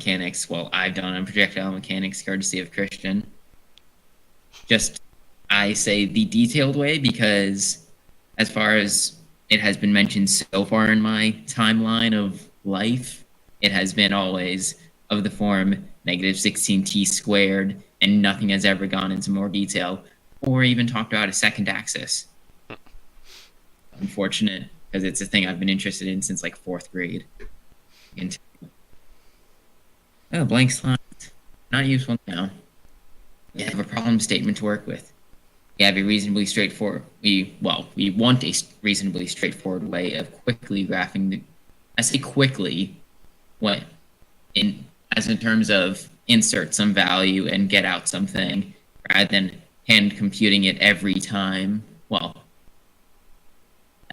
mechanics. Well, I've done on projectile mechanics, courtesy of Christian. Just, I say the detailed way because, as far as it has been mentioned so far in my timeline of life, it has been always of the form negative 16t squared, and nothing has ever gone into more detail or even talked about a second axis. Unfortunate, because it's a thing I've been interested in since like 4th grade. Oh, blank slide. Not useful now. We have a problem statement to work with. We have a reasonably straightforward. We want a reasonably straightforward way of quickly graphing the. I say quickly, what in terms of insert some value and get out something, rather than hand computing it every time. Well,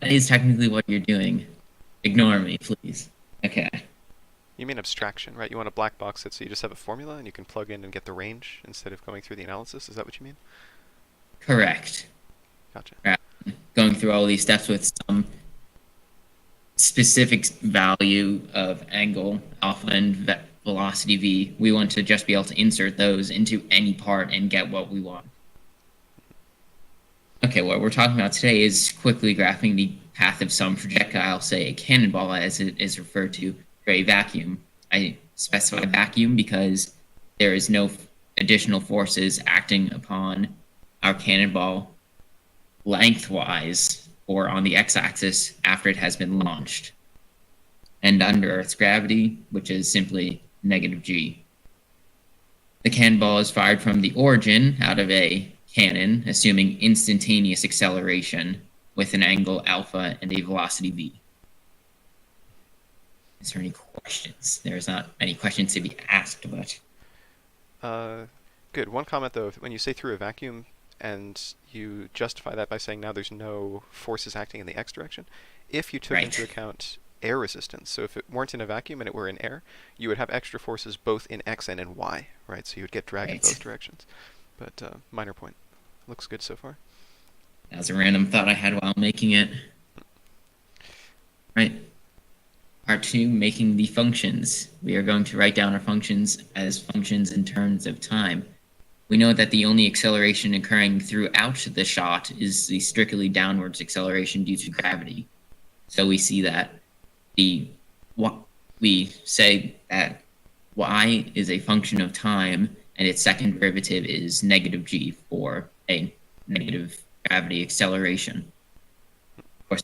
that is technically what you're doing. Ignore me, please. Okay. You mean abstraction, right? You want to black box it so you just have a formula and you can plug in and get the range instead of going through the analysis? Is that what you mean? Correct. Gotcha. Going through all these steps with some specific value of angle alpha and velocity v, we want to just be able to insert those into any part and get what we want. Okay, what we're talking about today is quickly graphing the path of some projectile, say a cannonball as it is referred to, for a vacuum. I specify vacuum because there is no additional forces acting upon our cannonball lengthwise or on the x-axis after it has been launched, and under Earth's gravity, which is simply negative g. The cannonball is fired from the origin out of a cannon, assuming instantaneous acceleration with an angle alpha and a velocity v. Is there any questions? There's not any questions to be asked, but... Good. One comment, though. When you say through a vacuum, and you justify that by saying now there's no forces acting in the x direction, if you took into account air resistance, so if it weren't in a vacuum and it were in air, you would have extra forces both in x and in y, right? So you would get drag in both directions. But minor point. Looks good so far. That was a random thought I had while making it. Right. Part 2, making the functions. We are going to write down our functions as functions in terms of time. We know that the only acceleration occurring throughout the shot is the strictly downwards acceleration due to gravity. So we see that we say that y is a function of time, and its second derivative is negative g for a negative gravity acceleration. Of course,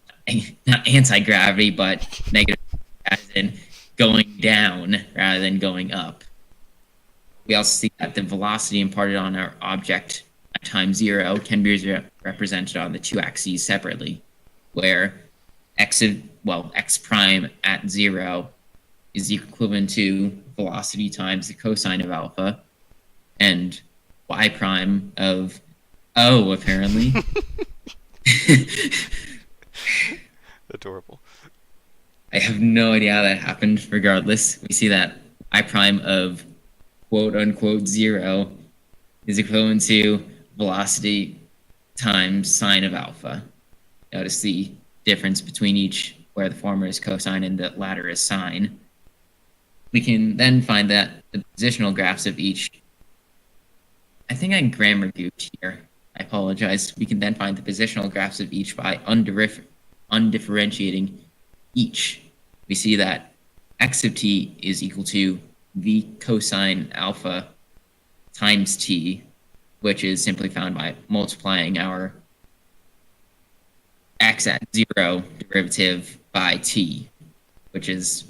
not anti-gravity, but negative as in going down rather than going up. We also see that the velocity imparted on our object at time 0 can be represented on the two axes separately, where x prime at 0 is equivalent to velocity times the cosine of alpha, and y prime of O, apparently. Adorable. I have no idea how that happened. Regardless, we see that I prime of quote-unquote 0 is equivalent to velocity times sine of alpha. Notice the difference between each, where the former is cosine and the latter is sine. We can then find that the positional graphs of each... I think I grammar goofed here. I apologize. We can then find the positional graphs of each by undifferentiating each. We see that x of t is equal to v cosine alpha times t, which is simply found by multiplying our x at 0 derivative by t, which is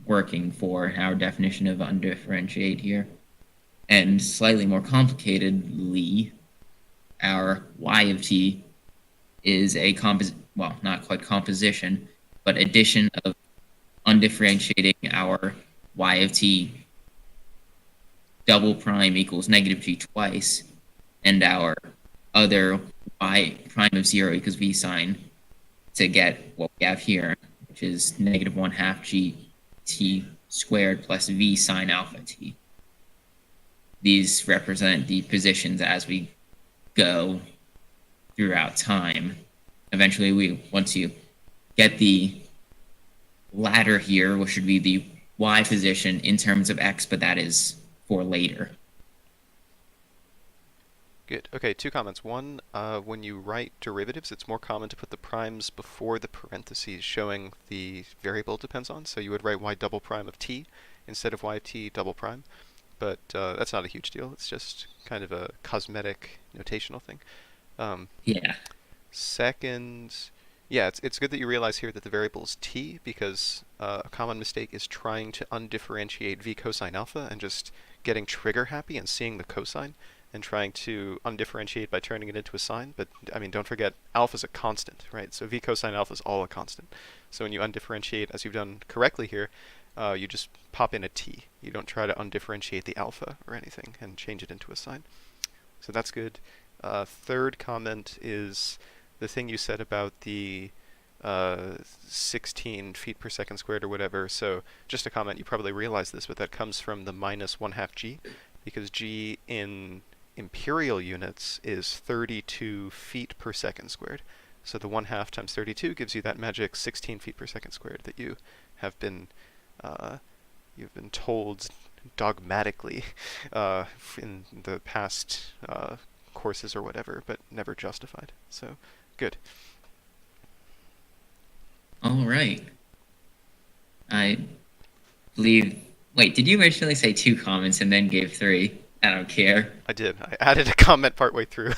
working for our definition of undifferentiate here. And slightly more complicatedly, our y of t is a not quite composition, but addition of undifferentiating our y of t double prime equals negative g twice, and our other y prime of 0 equals v sine, to get what we have here, which is negative 1/2 g t squared plus v sine alpha t. These represent the positions as we go throughout time. Eventually, once you get the ladder here, which should be the y position in terms of x, but that is for later. Good. Okay, two comments. One, when you write derivatives, it's more common to put the primes before the parentheses showing the variable it depends on. So you would write y double prime of t instead of y of t double prime. But that's not a huge deal. It's just kind of a cosmetic notational thing. Um, Yeah. Second, yeah, it's good that you realize here that the variable is t because a common mistake is trying to undifferentiate v cosine alpha and just getting trigger happy and seeing the cosine and trying to undifferentiate by turning it into a sine. But I mean, don't forget alpha is a constant, right? So v cosine alpha is all a constant. So when you undifferentiate, as you've done correctly here, you just pop in a t. You don't try to undifferentiate the alpha or anything and change it into a sine. So that's good. Third comment is the thing you said about the 16 feet per second squared or whatever. So just a comment, you probably realize this, but that comes from the minus 1/2 g, because g in imperial units is 32 feet per second squared. So the 1/2 times 32 gives you that magic 16 feet per second squared that you have been you've been told dogmatically in the past courses or whatever, but never justified. So good. All right. I believe. Wait, did you originally say 2 comments and then gave 3? I don't care. I did. I added a comment partway through.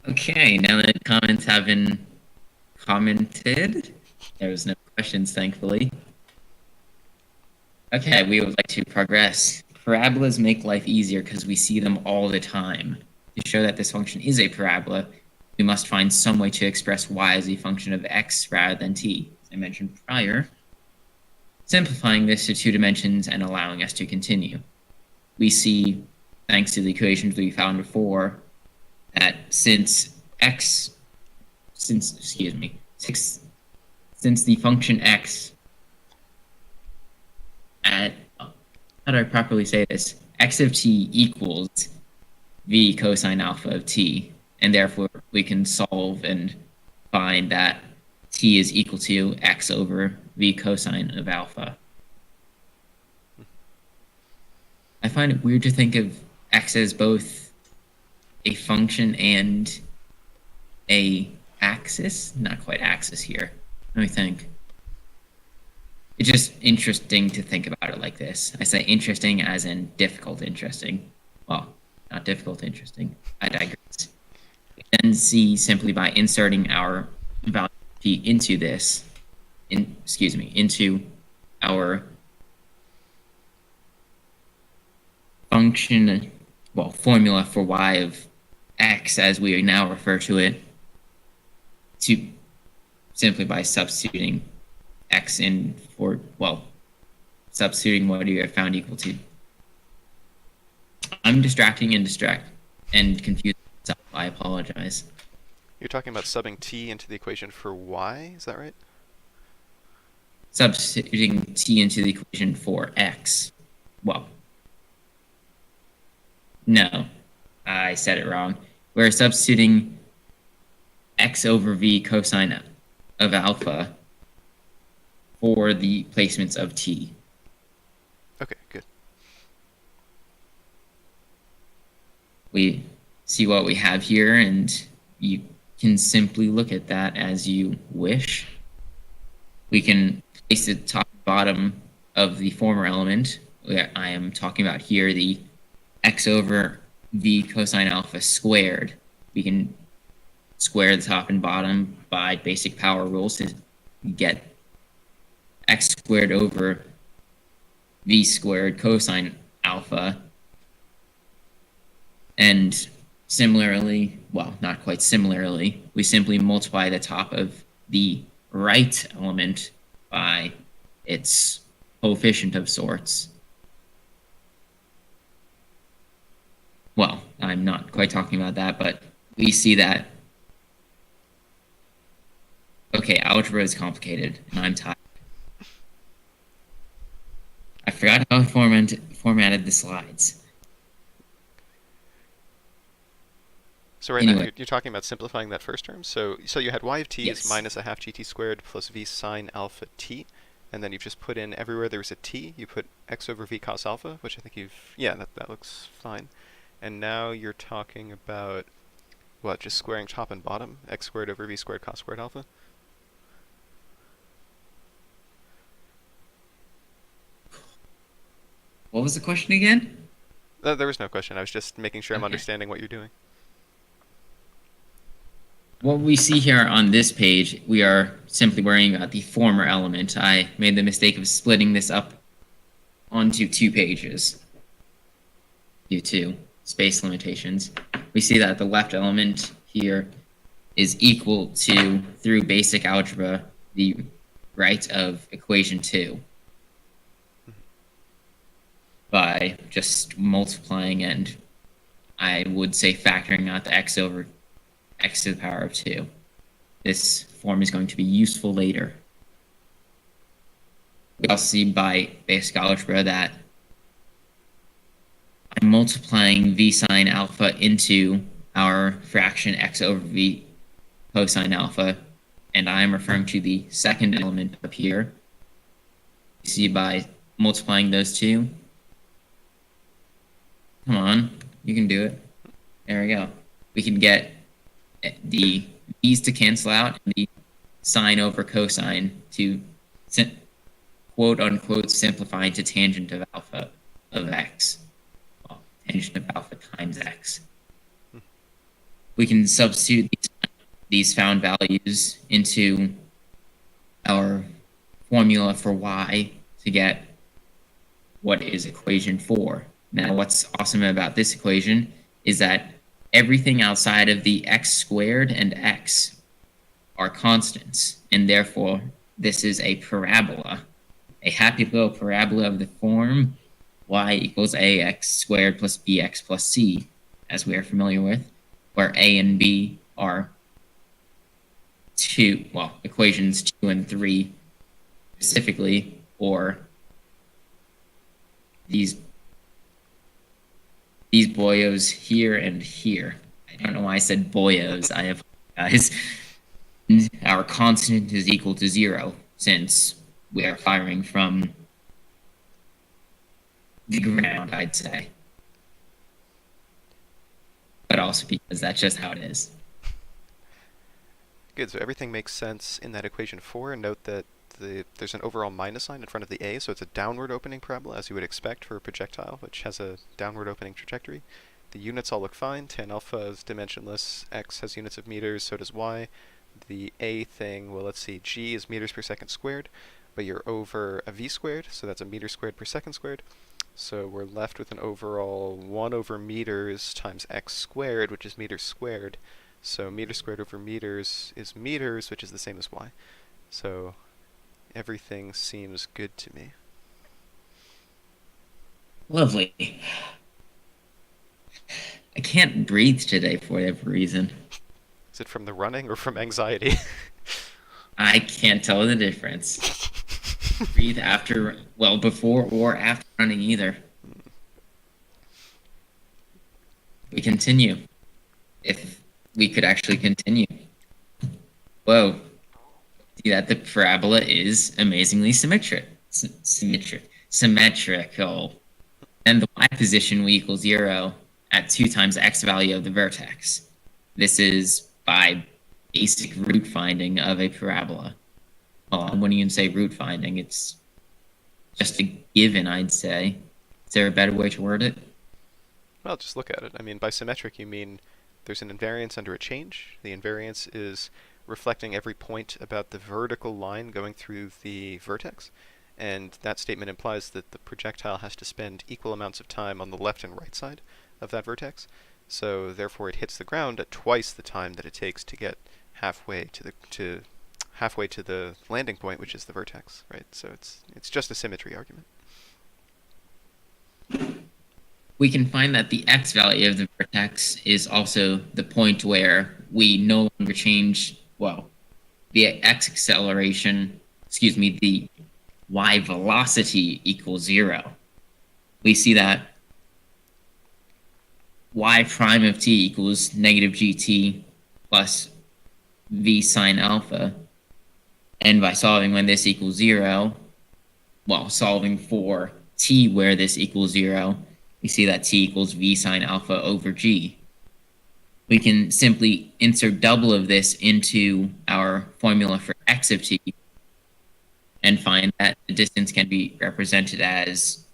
Okay, now that comments have been commented, there was no questions, thankfully. Okay, we would like to progress. Parabolas make life easier because we see them all the time. To show that this function is a parabola, we must find some way to express y as a function of x rather than t, as I mentioned prior, simplifying this to 2 dimensions and allowing us to continue. We see, thanks to the equations we found before, that since the function x at, how do I properly say this? X of t equals v cosine alpha of t, and therefore we can solve and find that t is equal to x over v cosine of alpha. I find it weird to think of x as both a function and a axis. Not quite axis here. Let me think. It's just interesting to think about it like this. I say interesting as in difficult interesting. Well, not difficult interesting. I digress. We then see simply by inserting our value t into this, into our function, well, formula for y of x, as we now refer to it, to simply by substituting x in for, well, substituting what you have found equal to. I'm distracting and confusing myself. I apologize. You're talking about subbing t into the equation for y, is that right? Substituting t into the equation for x. Well, no, I said it wrong. We're substituting x over v cosine of alpha for the placements of t. Okay, good. We see what we have here, and you can simply look at that as you wish. We can place the top and bottom of the former element, where I am talking about here the x over v cosine alpha squared. We can square the top and bottom by basic power rules to get x squared over v squared cosine alpha. And similarly, well, not quite similarly, we simply multiply the top of the right element by its coefficient of sorts. Well, I'm not quite talking about that, but we see that. Okay, algebra is complicated, and I'm tired. I forgot how I formatted the slides. So right now you're talking about simplifying that first term. So you had y of t is minus a half gt squared plus v sine alpha t. and then you've just put in everywhere there's a t, you put x over v cos alpha, which I think yeah, that looks fine. And now you're talking about, what, just squaring top and bottom, x squared over v squared cos squared alpha? What was the question again? There was no question. I was just making sure I'm Okay. understanding what you're doing. What we see here on this page, we are simply worrying about the former element. I made the mistake of splitting this up onto 2 pages due to space limitations. We see that the left element here is equal to, through basic algebra, the right of equation 2 by just multiplying and I would say factoring out the x over x to the power of 2. This form is going to be useful later. We also see by basic algebra that I'm multiplying v sine alpha into our fraction x over v cosine alpha, and I'm referring to the second element up here. You see by multiplying those two. Come on, you can do it. There we go. We can get the v's to cancel out and the sine over cosine to quote unquote simplify to tangent of alpha of x. Well, tangent of alpha times x. We can substitute these found values into our formula for y to get what is equation 4. Now, what's awesome about this equation is that everything outside of the x squared and x are constants, and therefore this is a parabola, a happy little parabola of the form y equals ax squared plus bx plus c, as we are familiar with, where a and b are equations 2 and 3 specifically, or these boyos here and here. I don't know why I said boyos. I apologize. Our constant is equal to 0 since we are firing from the ground, I'd say. But also because that's just how it is. Good, so everything makes sense in that equation 4, and note that there's an overall minus sign in front of the a, so it's a downward opening parabola, as you would expect for a projectile, which has a downward opening trajectory. The units all look fine. Tan alpha is dimensionless, x has units of meters, so does y. The a thing, well, let's see, g is meters per second squared, but you're over a v squared, so that's a meter squared per second squared. So we're left with an overall 1 over meters times x squared, which is meters squared. So meters squared over meters is meters, which is the same as y. So everything seems good to me. Lovely. I can't breathe today for whatever reason. Is it from the running or from anxiety? I can't tell the difference. Breathe before or after running either. We continue. If we could actually continue. Whoa. See that the parabola is amazingly symmetrical. And the y position will equal 0 at 2 times x value of the vertex. This is by basic root finding of a parabola. Well, I wouldn't even say root finding. It's just a given, I'd say. Is there a better way to word it? Well, just look at it. I mean, by symmetric, you mean there's an invariance under a change. The invariance is reflecting every point about the vertical line going through the vertex. And that statement implies that the projectile has to spend equal amounts of time on the left and right side of that vertex. So therefore it hits the ground at twice the time that it takes to get halfway to the landing point, which is the vertex, right? So it's just a symmetry argument. We can find that the x value of the vertex is also the point where we no longer change, the x acceleration, the y velocity equals 0. We see that y prime of t equals negative gt plus v sine alpha. And by solving when this equals 0, well, solving for t where this equals 0, we see that t equals v sine alpha over g. We can simply insert double of this into our formula for x of t and find that the distance can be represented as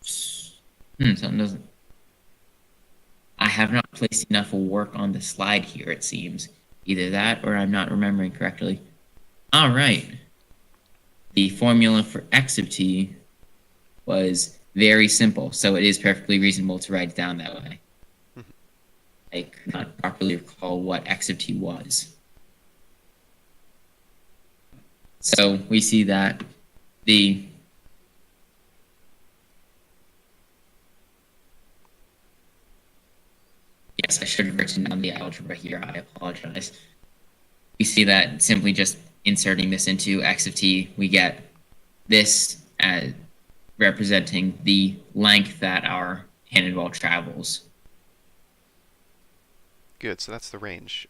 something doesn't. I have not placed enough work on the slide here, it seems. Either that or I'm not remembering correctly. All right. The formula for x of t was very simple, so it is perfectly reasonable to write it down that way. I could not properly recall what x of t was. So we see that the yes, I should have written down the algebra here. I apologize. We see that simply just inserting this into x of t, we get this as representing the length that our cannonball travels. Good, so that's the range.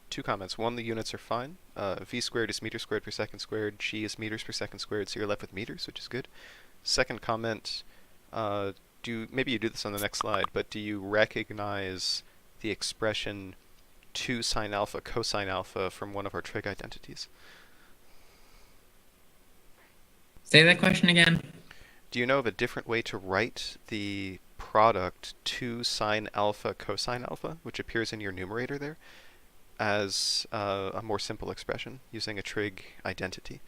Two comments. One, the units are fine. V squared is meters squared per second squared. G is meters per second squared, so you're left with meters, which is good. Second comment, maybe you do this on the next slide, but do you recognize the expression 2 sine alpha cosine alpha from one of our trig identities? Say that question again. Do you know of a different way to write the product 2 sine alpha cosine alpha, which appears in your numerator there, as a more simple expression using a trig identity?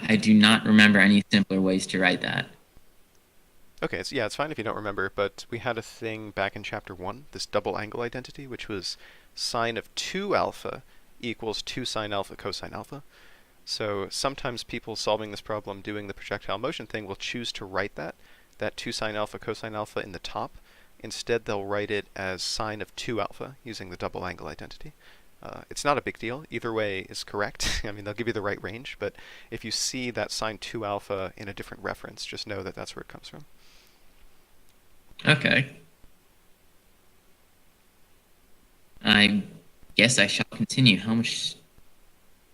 I do not remember any simpler ways to write that. Okay, so yeah, it's fine if you don't remember, but we had a thing back in chapter 1, this double angle identity, which was sine of 2 alpha equals 2 sine alpha cosine alpha. So sometimes people solving this problem doing the projectile motion thing will choose to write that 2 sine alpha cosine alpha in the top. Instead, they'll write it as sine of 2 alpha using the double angle identity. It's not a big deal. Either way is correct. I mean, they'll give you the right range, but if you see that sine 2 alpha in a different reference, just know that that's where it comes from. Okay. I guess I shall continue. How much?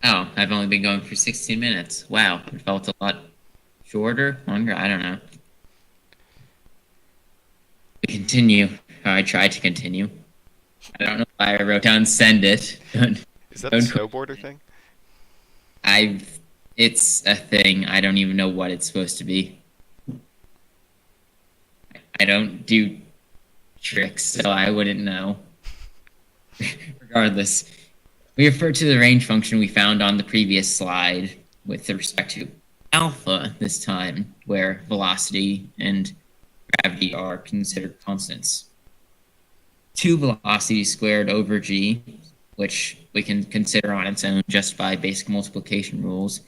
Oh, I've only been going for 16 minutes. Wow, it felt a lot shorter, longer. I don't know. To continue. I tried to continue. I don't know why I wrote down send it. Is that the snowboarder thing? It's a thing. I don't even know what it's supposed to be. I don't do tricks, so I wouldn't know. Regardless, we refer to the range function we found on the previous slide with respect to alpha this time, where velocity and gravity are considered constants. 2 velocity squared over g, which we can consider on its own just by basic multiplication rules,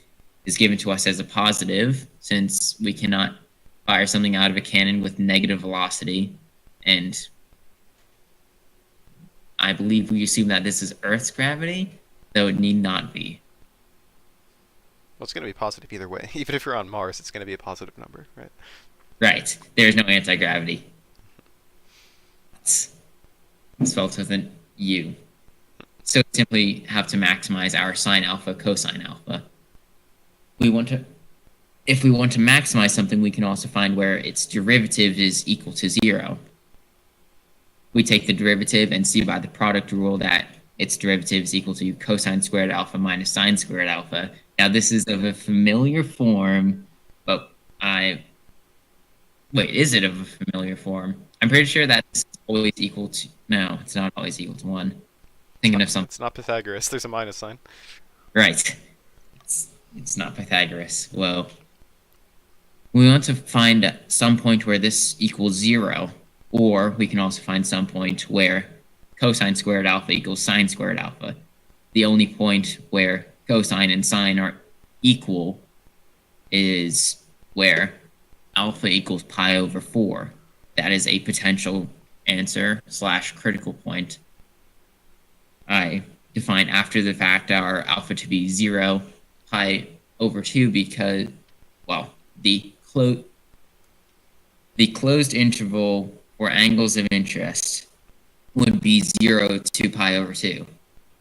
is given to us as a positive, since we cannot fire something out of a cannon with negative velocity, and I believe we assume that this is Earth's gravity, though it need not be. Well, it's going to be positive either way. Even if you're on Mars, it's going to be a positive number, right? Right. There's no anti-gravity. It's spelled with an U. So we simply have to maximize our sine alpha, cosine alpha. If we want to maximize something, we can also find where its derivative is equal to 0. We take the derivative and see by the product rule that its derivative is equal to cosine squared alpha minus sine squared alpha. Now, this is of a familiar form, but wait, is it of a familiar form? I'm pretty sure that's always equal to... No, it's not always equal to 1. Thinking of something. It's not Pythagoras. There's a minus sign. Right. It's not Pythagoras. Well, we want to find some point where this equals 0, or we can also find some point where cosine squared alpha equals sine squared alpha. The only point where cosine and sine are equal is where alpha equals pi over 4. That is a potential answer / critical point. I define after the fact our alpha to be 0, pi over 2 because, well, the closed interval for angles of interest would be 0 to pi over 2,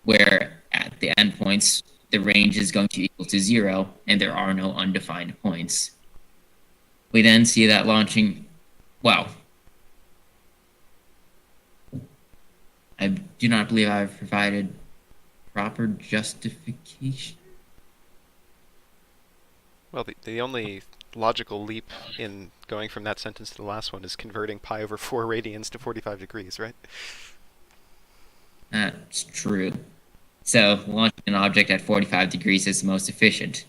where at the endpoints, the range is going to equal to 0, and there are no undefined points. We then see that launching, well, I do not believe I've provided proper justification. Well, the only logical leap in going from that sentence to the last one is converting pi over 4 radians to 45 degrees, right? That's true. So launching an object at 45 degrees is the most efficient.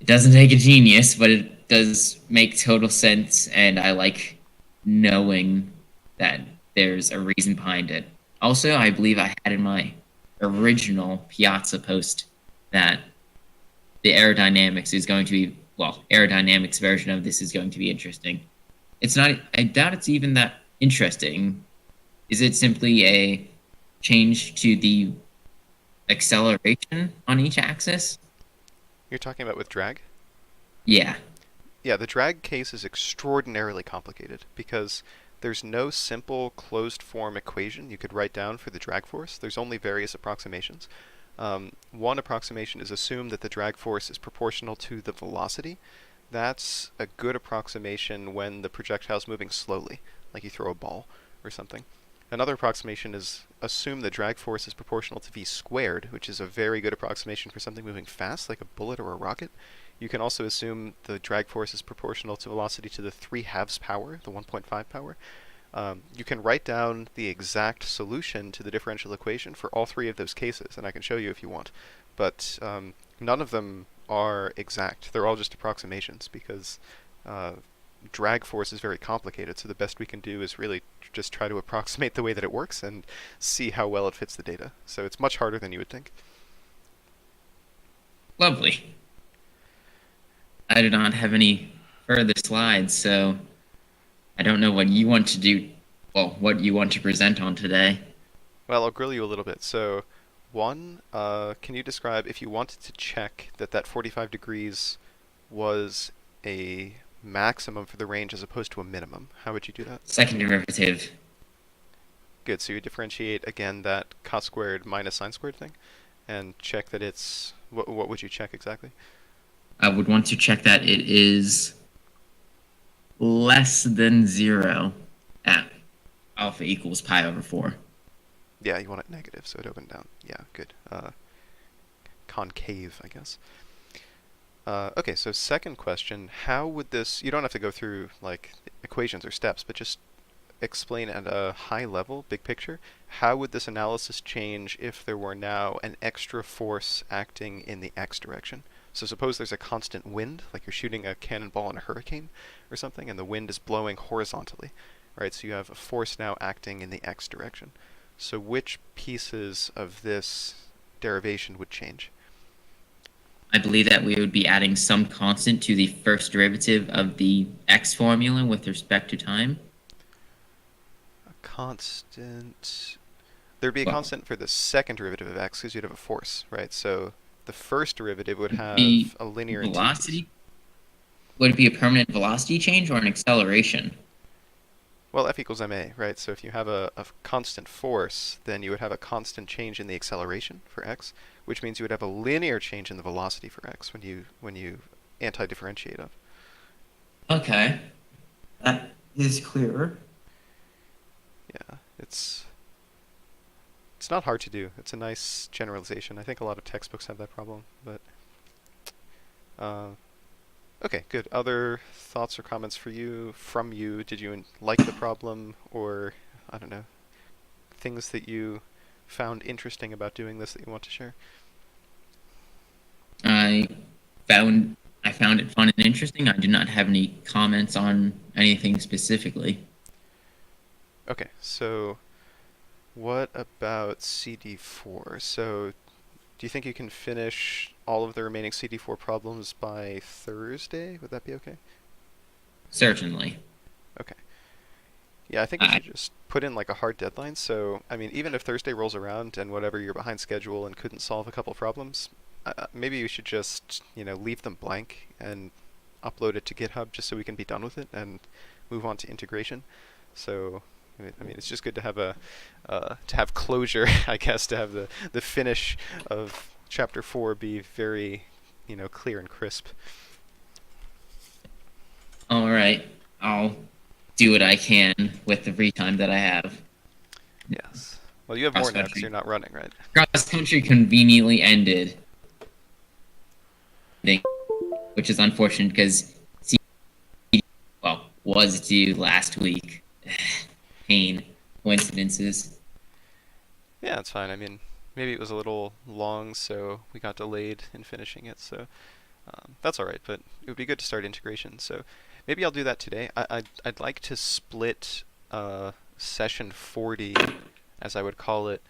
It doesn't take a genius, but it does make total sense, and I like knowing that there's a reason behind it. Also, I believe I had in my original Piazza post that the aerodynamics is going to be, well, aerodynamics version of this is going to be interesting. It's not, I doubt it's even that interesting. Is it simply a change to the acceleration on each axis? You're talking about with drag? Yeah. Yeah, the drag case is extraordinarily complicated because there's no simple closed form equation you could write down for the drag force. There's only various approximations. One approximation is assume that the drag force is proportional to the velocity. That's a good approximation when the projectile is moving slowly, like you throw a ball or something. Another approximation is assume the drag force is proportional to v squared, which is a very good approximation for something moving fast, like a bullet or a rocket. You can also assume the drag force is proportional to velocity to the 3/2 power, the 1.5 power. You can write down the exact solution to the differential equation for all three of those cases, and I can show you if you want. But none of them are exact. They're all just approximations because drag force is very complicated, so the best we can do is really just try to approximate the way that it works and see how well it fits the data. So it's much harder than you would think. Lovely. I do not have any further slides, so I don't know what you want to do, well, what you want to present on today. Well, I'll grill you a little bit. So, one, can you describe if you wanted to check that that 45 degrees was a maximum for the range as opposed to a minimum? How would you do that? Second derivative. Good. So you differentiate again that cos squared minus sine squared thing, and check that it's what would you check exactly? I would want to check that it is less than 0 at alpha equals pi over 4. Yeah, you want it negative, so it opened down. Yeah, good. Concave, I guess. Okay, so second question, how would this, you don't have to go through like equations or steps, but just explain at a high level, big picture, how would this analysis change if there were now an extra force acting in the x direction? So suppose there's a constant wind, like you're shooting a cannonball in a hurricane or something, and the wind is blowing horizontally, right? So you have a force now acting in the x direction. So which pieces of this derivation would change? I believe that we would be adding some constant to the first derivative of the x formula with respect to time. A constant. There'd be a Well, constant for the second derivative of x because you'd have a force, right? So the first derivative would the have a linear in two pieces. velocity, would it be a permanent velocity change or an acceleration? Well, F equals ma, right? So if you have a constant force, then you would have a constant change in the acceleration for x, which means you would have a linear change in the velocity for x when you anti-differentiate of. Okay, that is clearer. Yeah, it's not hard to do. It's a nice generalization. I think a lot of textbooks have that problem, but uh, okay, good. Other thoughts or comments from you? Did you like the problem, or I don't know, things that you found interesting about doing this that you want to share? I I found it fun and interesting. I do not have any comments on anything specifically. Okay, so what about CD4? So do you think you can finish all of the remaining CD4 problems by Thursday? Would that be okay? Certainly. Okay. Yeah, I think we I should just put in like a hard deadline. So, I mean, even if Thursday rolls around and whatever you're behind schedule and couldn't solve a couple problems, maybe you should just, leave them blank and upload it to GitHub just so we can be done with it and move on to integration. So, I mean, it's just good to have to have closure, I guess, to have the finish of chapter 4 be very, clear and crisp. All right, I'll do what I can with the free time that I have. Yes. Well, you have Cross more now because you're country, not running, right? cross country conveniently ended, which is unfortunate because was due last week. Pain, coincidences. Yeah, it's fine. I mean, maybe it was a little long, so we got delayed in finishing it. So that's all right. But it would be good to start integration. So maybe I'll do that today. I'd like to split session 40, as I would call it,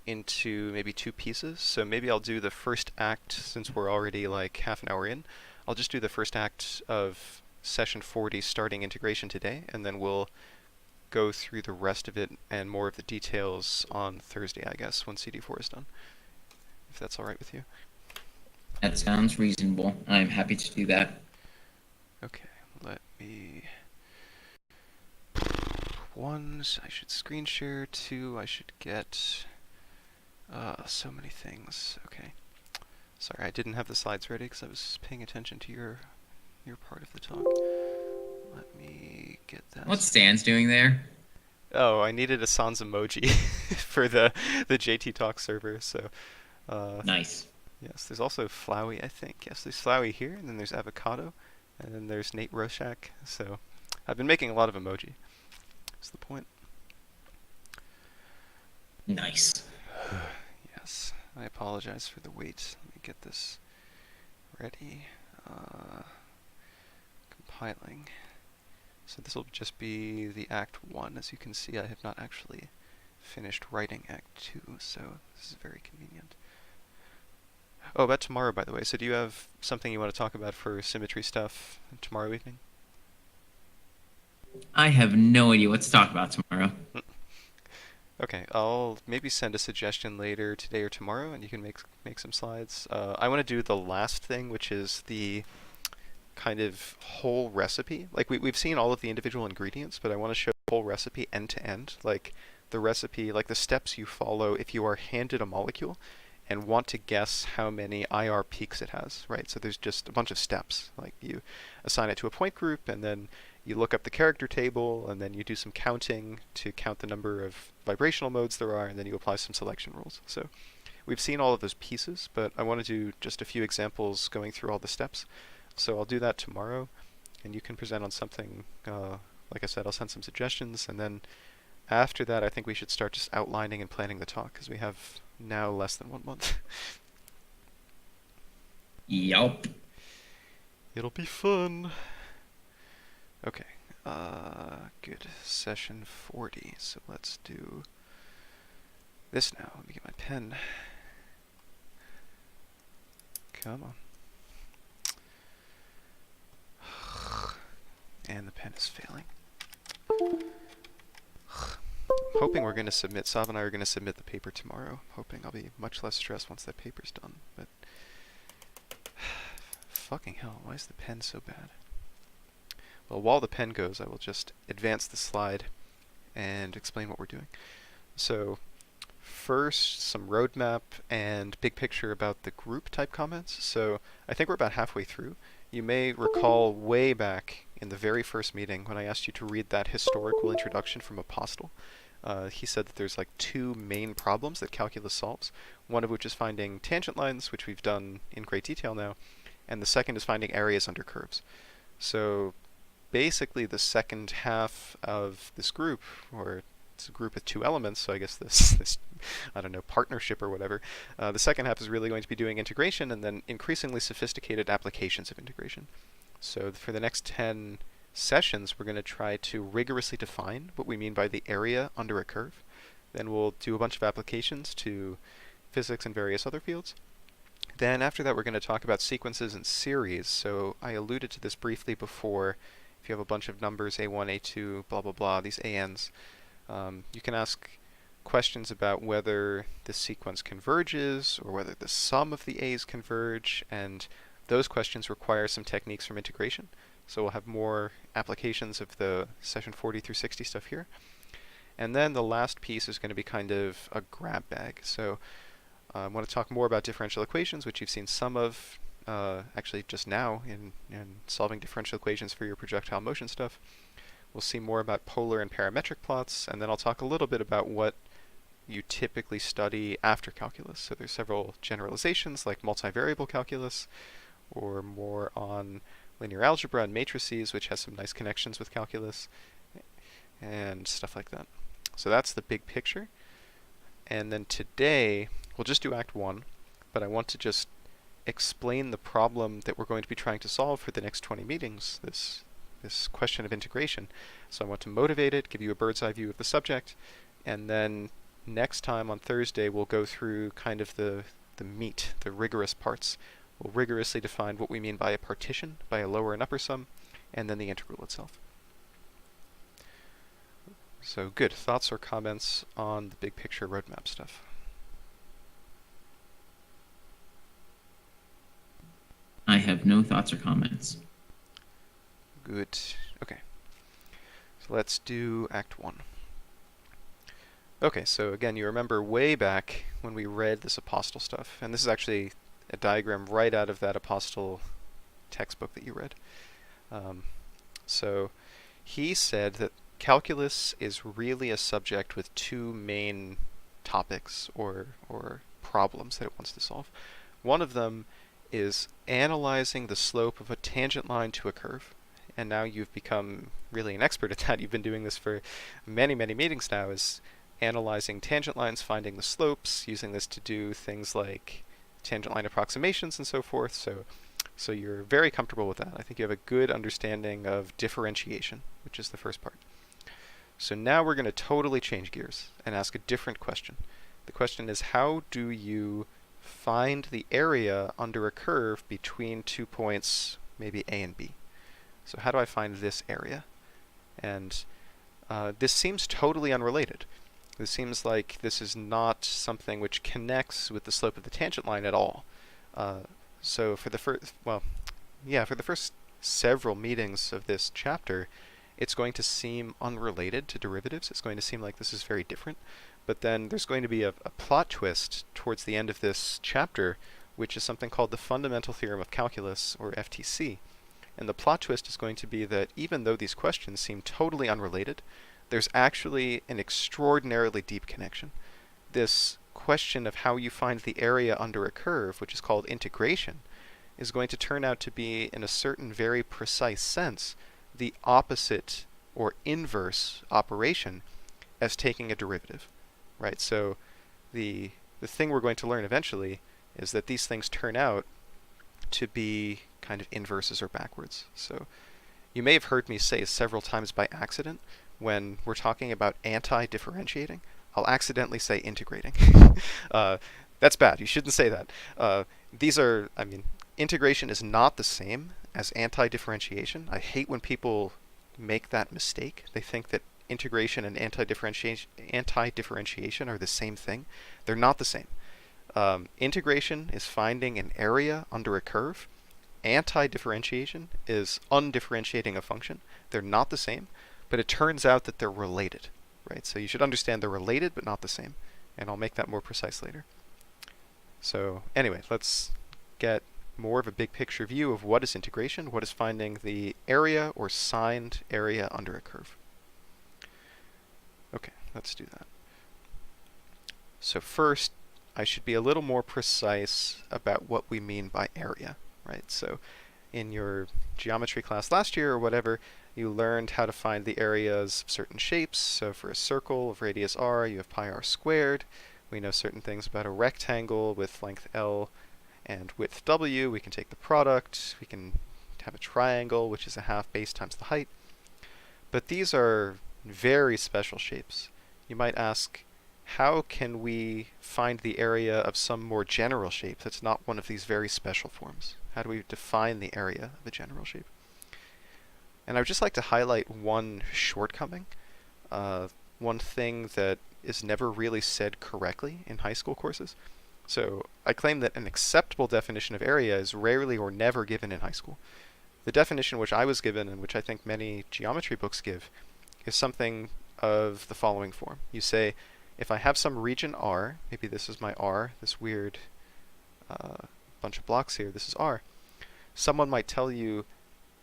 into maybe two pieces. So maybe I'll do the first act since we're already like half an hour in. I'll just do the first act of session 40 starting integration today, and then we'll go through the rest of it and more of the details on Thursday, I guess, when CD4 is done. If that's all right with you. That sounds reasonable. I'm happy to do that. Okay, let me... One, I should screen share. Two, I should get... so many things. Okay. Sorry, I didn't have the slides ready because I was paying attention to your part of the talk. Let me get that. What's Stan's doing there? Oh, I needed a sans emoji for the JT Talk server, so... Nice. Yes, there's also Flowey, I think. Yes, there's Flowey here, and then there's Avocado, and then there's Nate Roshak. So I've been making a lot of emoji. That's the point. Nice. Yes, I apologize for the wait. Let me get this ready. Compiling. So this will just be the Act 1. As you can see, I have not actually finished writing Act 2, so this is very convenient. Oh, about tomorrow, by the way. So do you have something you want to talk about for symmetry stuff tomorrow evening? I have no idea what to talk about tomorrow. Okay, I'll maybe send a suggestion later today or tomorrow, and you can make some slides. I want to do the last thing, which is the kind of whole recipe. Like we've seen all of the individual ingredients, but I want to show the whole recipe end to end. Like the recipe, like the steps you follow if you are handed a molecule and want to guess how many IR peaks it has, right? So there's just a bunch of steps. Like you assign it to a point group, and then you look up the character table, and then you do some counting to count the number of vibrational modes there are, and then you apply some selection rules. So we've seen all of those pieces, but I want to do just a few examples going through all the steps. So I'll do that tomorrow, and you can present on something. Like I said, I'll send some suggestions, and then after that, I think we should start just outlining and planning the talk, because we have now less than 1 month. Yup. It'll be fun. Okay. Good. Session 40. So let's do this now. Let me get my pen. Come on. And the pen is failing. Hoping we're going to submit, Sav and I are going to submit the paper tomorrow. Hoping I'll be much less stressed once that paper's done. But fucking hell, why is the pen so bad? Well, while the pen goes, I will just advance the slide and explain what we're doing. So first, some roadmap and big picture about the group type comments. So I think we're about halfway through. You may recall way back in the very first meeting when I asked you to read that historical introduction from Apostle. He said that there's like two main problems that calculus solves, one of which is finding tangent lines, which we've done in great detail now, and the second is finding areas under curves. So basically the second half of this group, or it's a group with two elements, so I guess this I don't know, partnership or whatever, the second half is really going to be doing integration and then increasingly sophisticated applications of integration. So for the next 10 sessions, we're going to try to rigorously define what we mean by the area under a curve. Then we'll do a bunch of applications to physics and various other fields. Then after that, we're going to talk about sequences and series. So I alluded to this briefly before. If you have a bunch of numbers, A1, A2, blah, blah, blah, these ANs, you can ask questions about whether the sequence converges or whether the sum of the A's converge, and those questions require some techniques from integration. So we'll have more applications of the session 40 through 60 stuff here. And then the last piece is going to be kind of a grab bag. So I want to talk more about differential equations, which you've seen some of actually just now in solving differential equations for your projectile motion stuff. We'll see more about polar and parametric plots, and then I'll talk a little bit about what you typically study after calculus. So there's several generalizations like multivariable calculus, or more on linear algebra and matrices, which has some nice connections with calculus, and stuff like that. So that's the big picture. And then today, we'll just do Act 1, but I want to just explain the problem that we're going to be trying to solve for the next 20 meetings, this question of integration. So I want to motivate it, give you a bird's eye view of the subject, and then next time on Thursday we'll go through kind of the meat, the rigorous parts. We'll rigorously define what we mean by a partition, by a lower and upper sum, and then the integral itself. So good. Thoughts or comments on the big picture roadmap stuff? I have no thoughts or comments. Good. Okay. So let's do Act 1. Okay, so again, you remember way back when we read this Apostle stuff, and this is actually a diagram right out of that Apostle textbook that you read. So he said that calculus is really a subject with two main topics or problems that it wants to solve. One of them is analyzing the slope of a tangent line to a curve. And now you've become really an expert at that. You've been doing this for many, many meetings now, is analyzing tangent lines, finding the slopes, using this to do things like tangent line approximations and so forth. So you're very comfortable with that. I think you have a good understanding of differentiation, which is the first part. So now we're going to totally change gears and ask a different question. The question is, how do you find the area under a curve between 2 points, maybe A and B? So how do I find this area? And this seems totally unrelated. This seems like this is not something which connects with the slope of the tangent line at all. So for the first several meetings of this chapter, it's going to seem unrelated to derivatives. It's going to seem like this is very different. But then there's going to be a plot twist towards the end of this chapter, which is something called the fundamental theorem of calculus, or FTC. And the plot twist is going to be that even though these questions seem totally unrelated, there's actually an extraordinarily deep connection. This question of how you find the area under a curve, which is called integration, is going to turn out to be, in a certain very precise sense, the opposite or inverse operation as taking a derivative, right? So the thing we're going to learn eventually is that these things turn out to be kind of inverses or backwards. So you may have heard me say several times by accident, when we're talking about anti-differentiating, I'll accidentally say integrating. That's bad. You shouldn't say that. Integration is not the same as anti-differentiation. I hate when people make that mistake. They think that integration and anti-differentiation are the same thing. They're not the same. Integration is finding an area under a curve. Anti-differentiation is undifferentiating a function. They're not the same, but it turns out that they're related, right? So you should understand they're related, but not the same. And I'll make that more precise later. So anyway, let's get more of a big picture view of what is integration, what is finding the area or signed area under a curve. Okay, let's do that. So first, I should be a little more precise about what we mean by area, right? So in your geometry class last year or whatever, you learned how to find the areas of certain shapes. So for a circle of radius r, you have pi r squared. We know certain things about a rectangle with length L and width W. We can take the product. We can have a triangle, which is a half base times the height. But these are very special shapes. You might ask, how can we find the area of some more general shape that's not one of these very special forms? How do we define the area of a general shape? And I would just like to highlight one shortcoming, one thing that is never really said correctly in high school courses. So I claim that an acceptable definition of area is rarely or never given in high school. The definition which I was given, and which I think many geometry books give, is something of the following form. You say, if I have some region R, maybe this is my R, this weird bunch of blocks here, this is R. Someone might tell you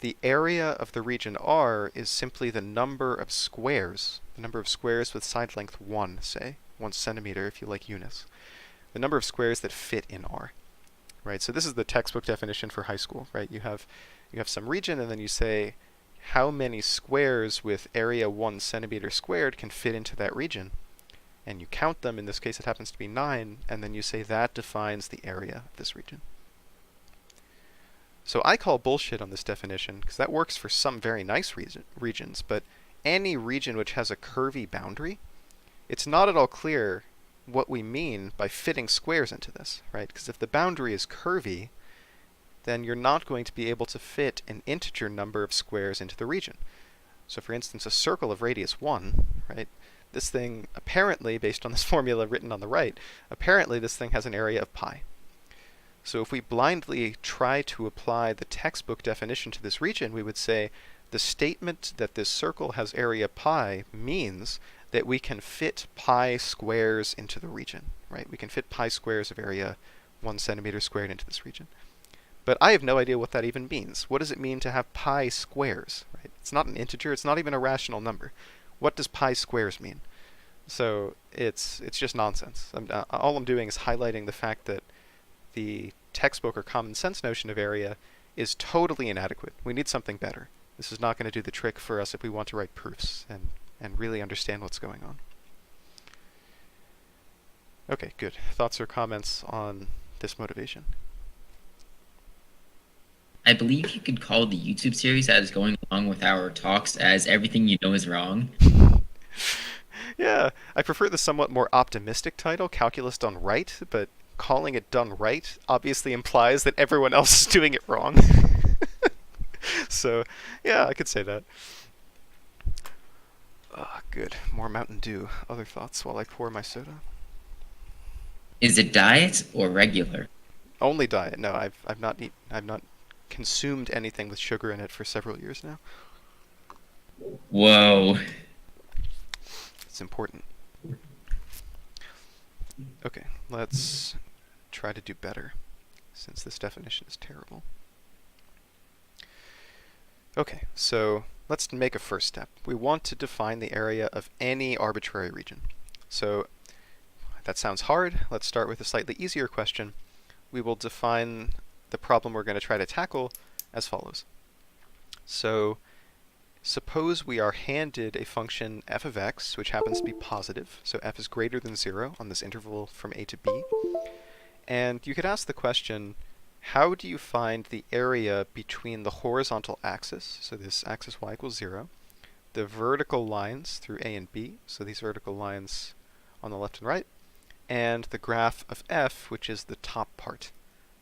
the area of the region R is simply the number of squares with side length 1, say, 1 centimeter if you like units. The number of squares that fit in R, right? So this is the textbook definition for high school, right? You have some region, and then you say how many squares with area 1 centimeter squared can fit into that region. And you count them, in this case it happens to be 9, and then you say that defines the area of this region. So I call bullshit on this definition, because that works for some very nice regions, but any region which has a curvy boundary, it's not at all clear what we mean by fitting squares into this, right? Because if the boundary is curvy, then you're not going to be able to fit an integer number of squares into the region. So for instance, a circle of radius 1, right? This thing, apparently, based on this formula written on the right, apparently this thing has an area of pi. So if we blindly try to apply the textbook definition to this region, we would say the statement that this circle has area pi means that we can fit pi squares into the region, right? We can fit pi squares of area 1 centimeter squared into this region. But I have no idea what that even means. What does it mean to have pi squares, right? It's not an integer, it's not even a rational number. What does pi squares mean? So it's just nonsense. All I'm doing is highlighting the fact that the textbook or common sense notion of area is totally inadequate. We need something better. This is not going to do the trick for us if we want to write proofs and really understand what's going on. Okay, good. Thoughts or comments on this motivation? I believe you could call the YouTube series that is going along with our talks as Everything You Know Is Wrong. Yeah, I prefer the somewhat more optimistic title, Calculus Done Right, but calling it done right obviously implies that everyone else is doing it wrong. So, yeah, I could say that. Good. More Mountain Dew. Other thoughts while I pour my soda? Is it diet or regular? Only diet. No, I've not consumed anything with sugar in it for several years now. Whoa. It's important. Okay, let's try to do better, since this definition is terrible. Okay, so let's make a first step. We want to define the area of any arbitrary region. So that sounds hard. Let's start with a slightly easier question. We will define the problem we're going to try to tackle as follows. So suppose we are handed a function f of x, which happens to be positive, so f is greater than 0 on this interval from a to b. And you could ask the question, how do you find the area between the horizontal axis, so this axis y equals 0, the vertical lines through a and b, so these vertical lines on the left and right, and the graph of f, which is the top part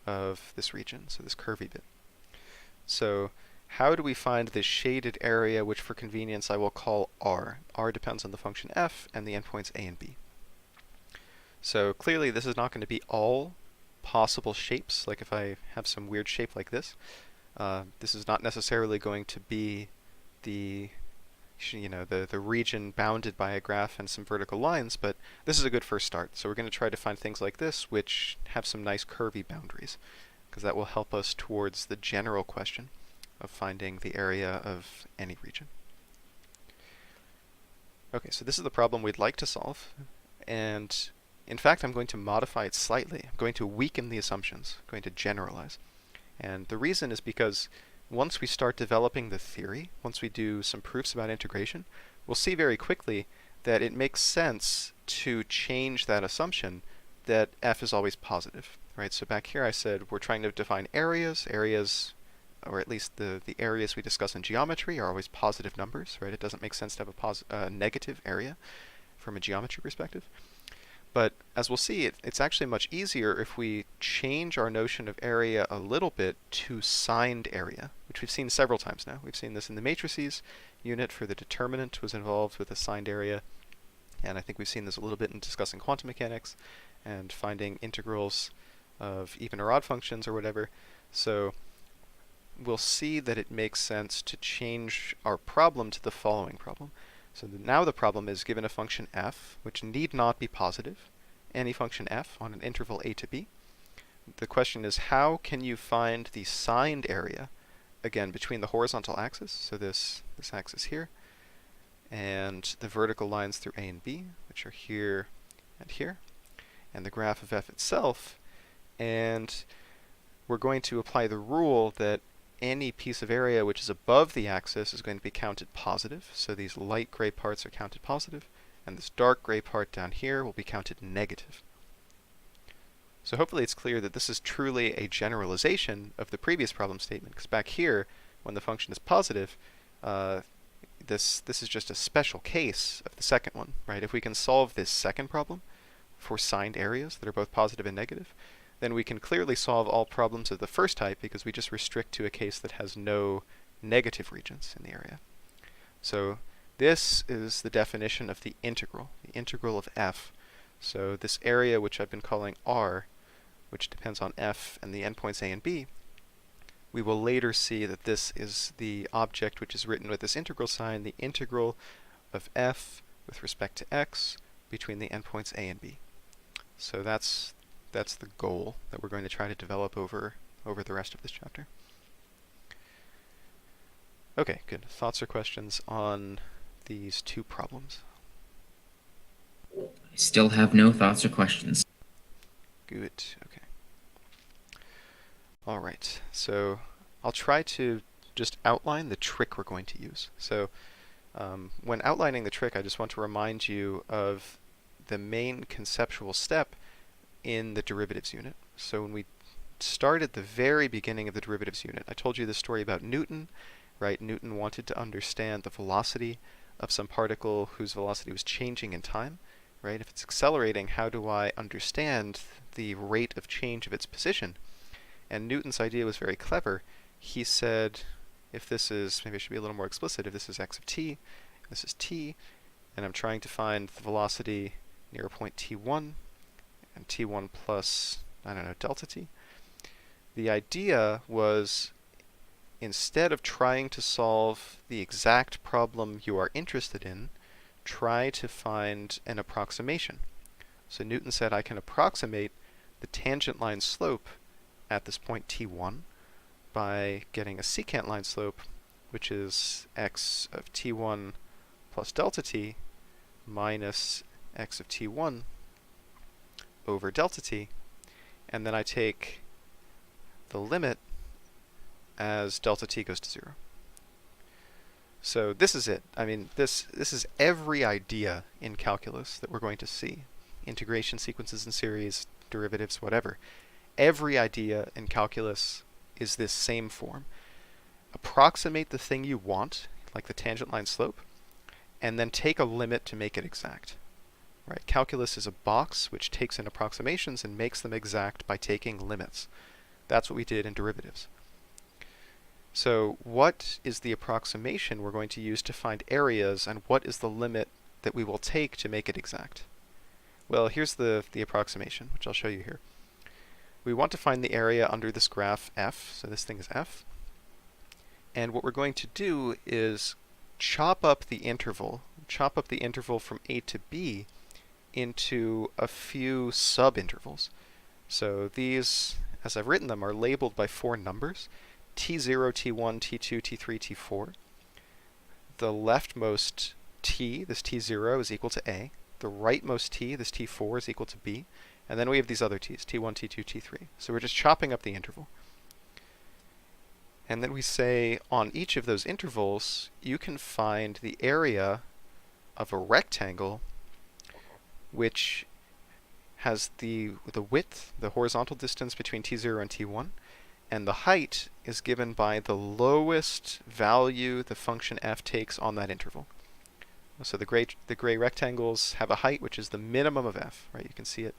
of this region, so this curvy bit. So how do we find this shaded area, which for convenience I will call R? R depends on the function f and the endpoints a and b. So clearly this is not going to be all possible shapes, like if I have some weird shape like this. This is not necessarily going to be the region bounded by a graph and some vertical lines, but this is a good first start. So we're going to try to find things like this, which have some nice curvy boundaries, because that will help us towards the general question of finding the area of any region. Okay, so this is the problem we'd like to solve, and in fact I'm going to modify it slightly. I'm going to weaken the assumptions, I'm going to generalize. And the reason is because once we start developing the theory, once we do some proofs about integration, we'll see very quickly that it makes sense to change that assumption that f is always positive, right? So back here I said we're trying to define areas, or at least the areas we discuss in geometry are always positive numbers, right? It doesn't make sense to have a negative area from a geometry perspective. But as we'll see, it's actually much easier if we change our notion of area a little bit to signed area, which we've seen several times now. We've seen this in the matrices unit for the determinant was involved with a signed area, and I think we've seen this a little bit in discussing quantum mechanics and finding integrals of even or odd functions or whatever. So we'll see that it makes sense to change our problem to the following problem. So now the problem is given a function f, which need not be positive, any function f on an interval a to b. The question is, how can you find the signed area, again, between the horizontal axis, so this axis here, and the vertical lines through a and b, which are here and here, and the graph of f itself, and we're going to apply the rule that any piece of area which is above the axis is going to be counted positive. So these light gray parts are counted positive, and this dark gray part down here will be counted negative. So hopefully it's clear that this is truly a generalization of the previous problem statement, because back here, when the function is positive, this is just a special case of the second one, right? If we can solve this second problem for signed areas that are both positive and negative, then we can clearly solve all problems of the first type because we just restrict to a case that has no negative regions in the area. So this is the definition of the integral of f. So this area, which I've been calling R, which depends on f and the endpoints a and b, we will later see that this is the object which is written with this integral sign, the integral of f with respect to x between the endpoints a and b. So that's the goal that we're going to try to develop over the rest of this chapter. Okay, good. Thoughts or questions on these two problems? I still have no thoughts or questions. Good. Okay. All right. So I'll try to just outline the trick we're going to use. So when outlining the trick, I just want to remind you of the main conceptual step in the derivatives unit. So when we started the very beginning of the derivatives unit, I told you the story about Newton, right? Newton wanted to understand the velocity of some particle whose velocity was changing in time, right? If it's accelerating, how do I understand the rate of change of its position? And Newton's idea was very clever. He said, if this is, maybe I should be a little more explicit, if this is x of t, this is t, and I'm trying to find the velocity near a point t1, and t1 plus, I don't know, delta t. The idea was, instead of trying to solve the exact problem you are interested in, try to find an approximation. So Newton said I can approximate the tangent line slope at this point t1 by getting a secant line slope, which is x of t1 plus delta t minus x of t1 over delta t, and then I take the limit as delta t goes to 0. So this is it. I mean, this is every idea in calculus that we're going to see. Integration, sequences in series, derivatives, whatever. Every idea in calculus is this same form. Approximate the thing you want, like the tangent line slope, and then take a limit to make it exact. Right? Calculus is a box which takes in approximations and makes them exact by taking limits. That's what we did in derivatives. So what is the approximation we're going to use to find areas, and what is the limit that we will take to make it exact? Well, here's the approximation, which I'll show you here. We want to find the area under this graph f, so this thing is f. And what we're going to do is chop up the interval from a to b into a few sub-intervals. So these, as I've written them, are labeled by 4 numbers: t0, t1, t2, t3, t4. The leftmost t, this t0, is equal to a. The rightmost t, this t4, is equal to b. And then we have these other t's, t1, t2, t3. So we're just chopping up the interval. And then we say, on each of those intervals, you can find the area of a rectangle which has the width, the horizontal distance between t0 and t1, and the height is given by the lowest value the function f takes on that interval. So the gray rectangles have a height which is the minimum of f, right? You can see it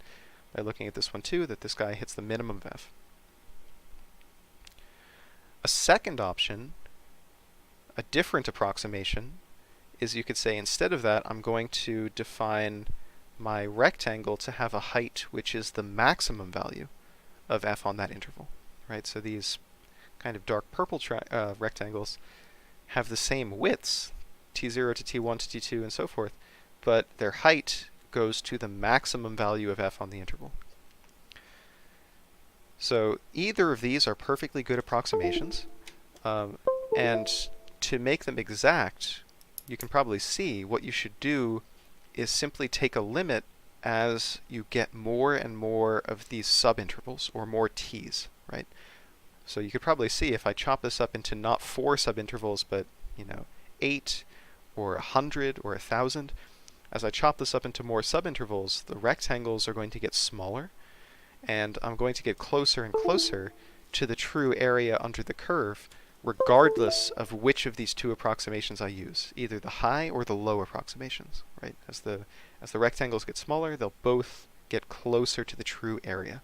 by looking at this one too, that this guy hits the minimum of f. A second option, a different approximation, is you could say, instead of that, I'm going to define my rectangle to have a height which is the maximum value of f on that interval, right? So these kind of dark purple rectangles have the same widths, t0 to t1 to t2 and so forth, but their height goes to the maximum value of f on the interval. So either of these are perfectly good approximations, and to make them exact, you can probably see what you should do is simply take a limit as you get more and more of these subintervals, or more t's, right? So you could probably see if I chop this up into not 4 subintervals, but 8 or 100 or 1,000, as I chop this up into more subintervals, the rectangles are going to get smaller, and I'm going to get closer and closer to the true area under the curve, regardless of which of these two approximations I use, either the high or the low approximations, right? As the rectangles get smaller, they'll both get closer to the true area.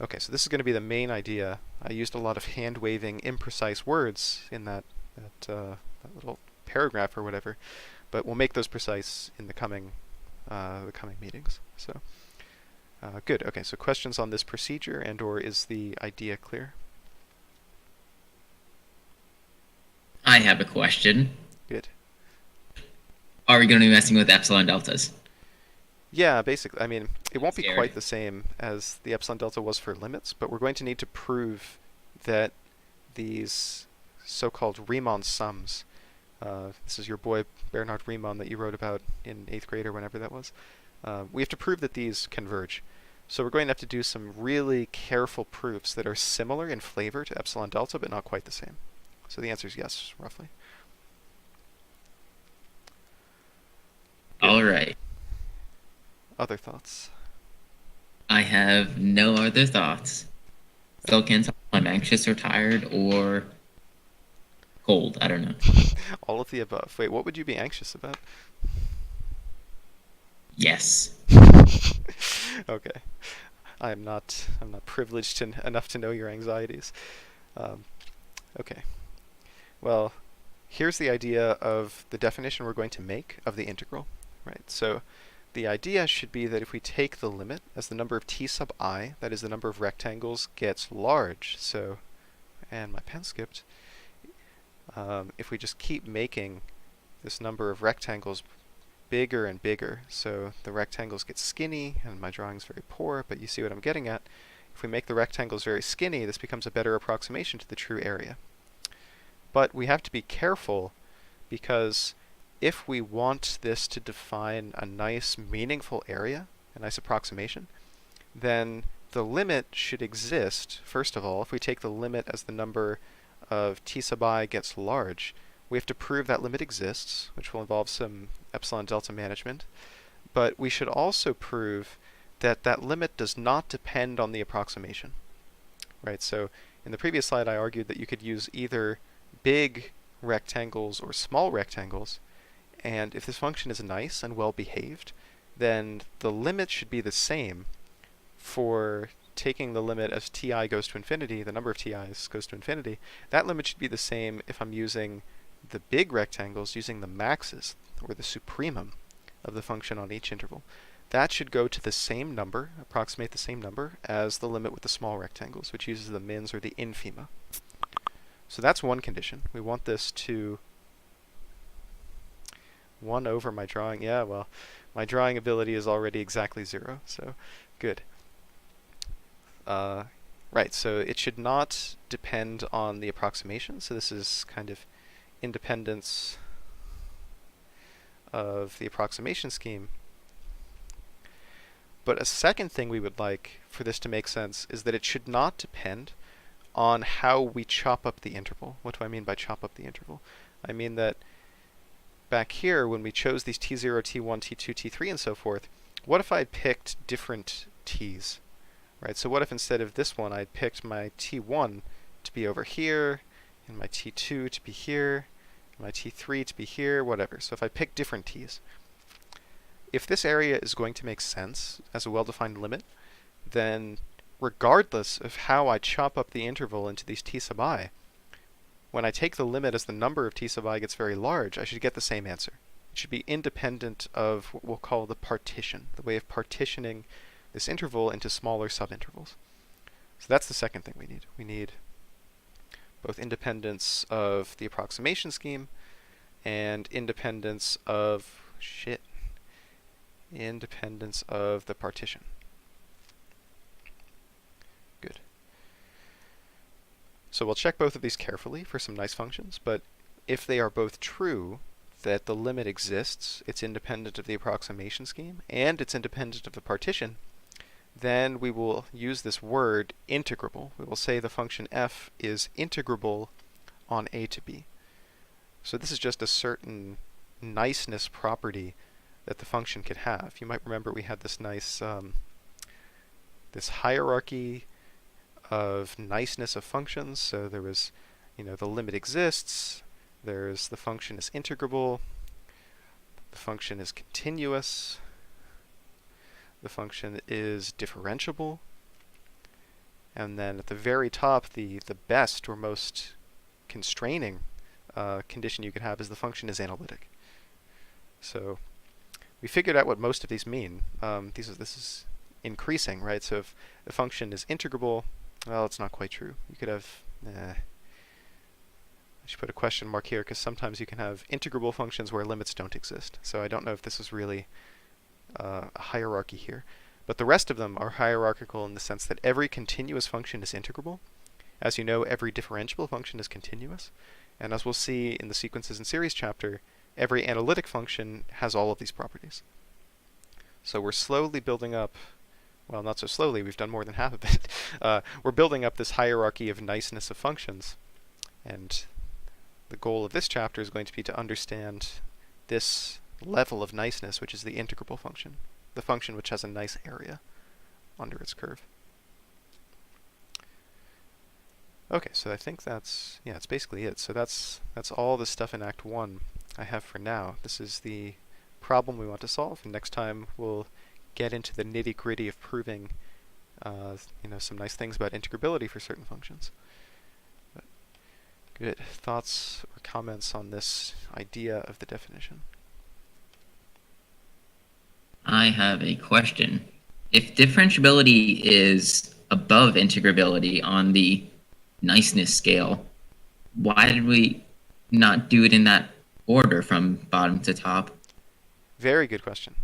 Okay, so this is going to be the main idea. I used a lot of hand-waving, imprecise words in that little paragraph or whatever, but we'll make those precise in the coming meetings. So, good. Okay, so questions on this procedure, and/or is the idea clear? I have a question. Good. Are we going to be messing with epsilon deltas? Yeah, basically. I mean, it won't be Scared. quite the same as the epsilon delta was for limits, but we're going to need to prove that these so-called Riemann sums, this is your boy Bernhard Riemann that you wrote about in 8th grade or whenever that was, we have to prove that these converge. So we're going to have to do some really careful proofs that are similar in flavor to epsilon delta, but not quite the same. So the answer is yes, roughly. All right. Other thoughts? I have no other thoughts. Still can't tell if I'm anxious or tired or cold. I don't know. All of the above. Wait, what would you be anxious about? Yes. Okay. I'm not privileged enough to know your anxieties. Okay. Well, here's the idea of the definition we're going to make of the integral, right? So the idea should be that if we take the limit as the number of t sub I, that is the number of rectangles, gets large, so, and my pen skipped, if we just keep making this number of rectangles bigger and bigger, so the rectangles get skinny, and my drawing's very poor, but you see what I'm getting at. If we make the rectangles very skinny, this becomes a better approximation to the true area. But we have to be careful, because if we want this to define a nice, meaningful area, a nice approximation, then the limit should exist, first of all. If we take the limit as the number of t sub I gets large, we have to prove that limit exists, which will involve some epsilon delta management. But we should also prove that that limit does not depend on the approximation, right? So in the previous slide, I argued that you could use either big rectangles or small rectangles, and if this function is nice and well behaved, then the limit should be the same for taking the limit as ti goes to infinity, the number of ti's goes to infinity. That limit should be the same if I'm using the big rectangles, using the maxes, or the supremum of the function on each interval. That should go to the same number, approximate the same number, as the limit with the small rectangles, which uses the mins or the infima. So that's one condition. We want this to 1 over my drawing. Yeah, well, my drawing ability is already exactly 0, so good. Right, so it should not depend on the approximation, so this is kind of independence of the approximation scheme. But a second thing we would like for this to make sense is that it should not depend on how we chop up the interval. What do I mean by chop up the interval? I mean that back here, when we chose these t0, t1, t2, t3, and so forth, what if I had picked different t's? Right, so what if instead of this one, I'd picked my t1 to be over here, and my t2 to be here, and my t3 to be here, whatever. So if I pick different t's, if this area is going to make sense as a well-defined limit, then regardless of how I chop up the interval into these t sub I, when I take the limit as the number of t sub I gets very large, I should get the same answer. It should be independent of what we'll call the partition, the way of partitioning this interval into smaller subintervals. So that's the second thing we need. We need both independence of the approximation scheme and independence of independence of the partition. Good. So we'll check both of these carefully for some nice functions, but if they are both true, that the limit exists, it's independent of the approximation scheme, and it's independent of the partition, then we will use this word integrable. We will say the function f is integrable on a to b. So this is just a certain niceness property that the function could have. You might remember we had this nice this hierarchy of niceness of functions. So there was, the limit exists. There's the function is integrable. The function is continuous. The function is differentiable. And then at the very top, the best or most constraining condition you could have is the function is analytic. So we figured out what most of these mean. This is increasing, right? So if the function is integrable, well, it's not quite true. You could have, I should put a question mark here because sometimes you can have integrable functions where limits don't exist. So I don't know if this is really a hierarchy here. But the rest of them are hierarchical in the sense that every continuous function is integrable. As you know, every differentiable function is continuous. And as we'll see in the sequences and series chapter, every analytic function has all of these properties. So we're slowly building up, well, not so slowly, we've done more than half of it. We're building up this hierarchy of niceness of functions. And the goal of this chapter is going to be to understand this level of niceness, which is the integrable function, the function which has a nice area under its curve. Okay, so I think that's basically it. So that's all the stuff in Act 1 I have for now. This is the problem we want to solve, and next time we'll get into the nitty-gritty of proving some nice things about integrability for certain functions. But good. Thoughts or comments on this idea of the definition? I have a question. If differentiability is above integrability on the niceness scale, why did we not do it in that order from bottom to top? Very good question.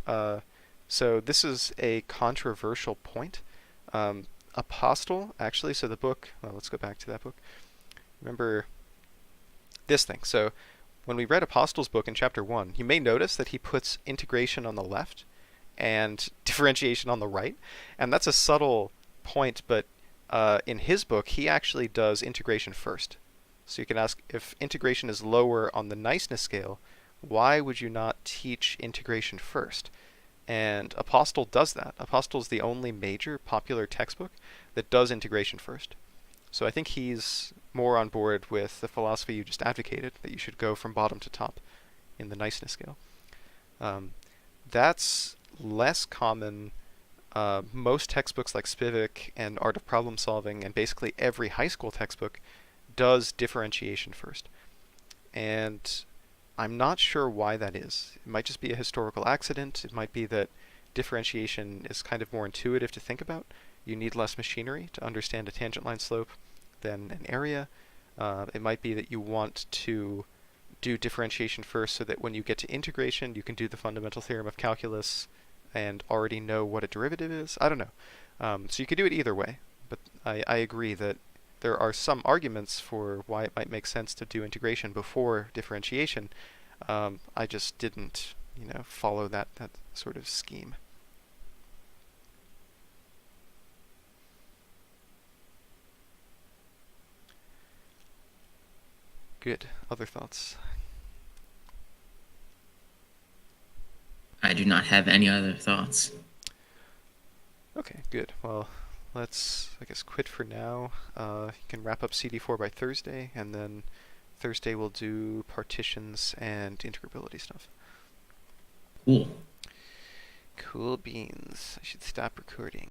So this is a controversial point. Apostle, actually, so the book, well, let's go back to that book. Remember this thing. So when we read Apostle's book in chapter 1, you may notice that he puts integration on the left and differentiation on the right. And that's a subtle point, but in his book, he actually does integration first. So you can ask, if integration is lower on the niceness scale, why would you not teach integration first? And Apostle does that. Apostle is the only major popular textbook that does integration first. So I think he's more on board with the philosophy you just advocated, that you should go from bottom to top in the niceness scale. That's less common. Most textbooks like Spivak and Art of Problem Solving, and basically every high school textbook, does differentiation first. And I'm not sure why that is. It might just be a historical accident. It might be that differentiation is kind of more intuitive to think about. You need less machinery to understand a tangent line slope than an area. It might be that you want to do differentiation first so that when you get to integration, you can do the fundamental theorem of calculus and already know what a derivative is. I don't know. So you could do it either way, but I agree that there are some arguments for why it might make sense to do integration before differentiation. I just didn't, follow that sort of scheme. Good. Other thoughts? I do not have any other thoughts. Okay, good. Well, let's, I guess, quit for now. You can wrap up CD4 by Thursday, and then Thursday we'll do partitions and integrability stuff. Cool. Cool beans. I should stop recording.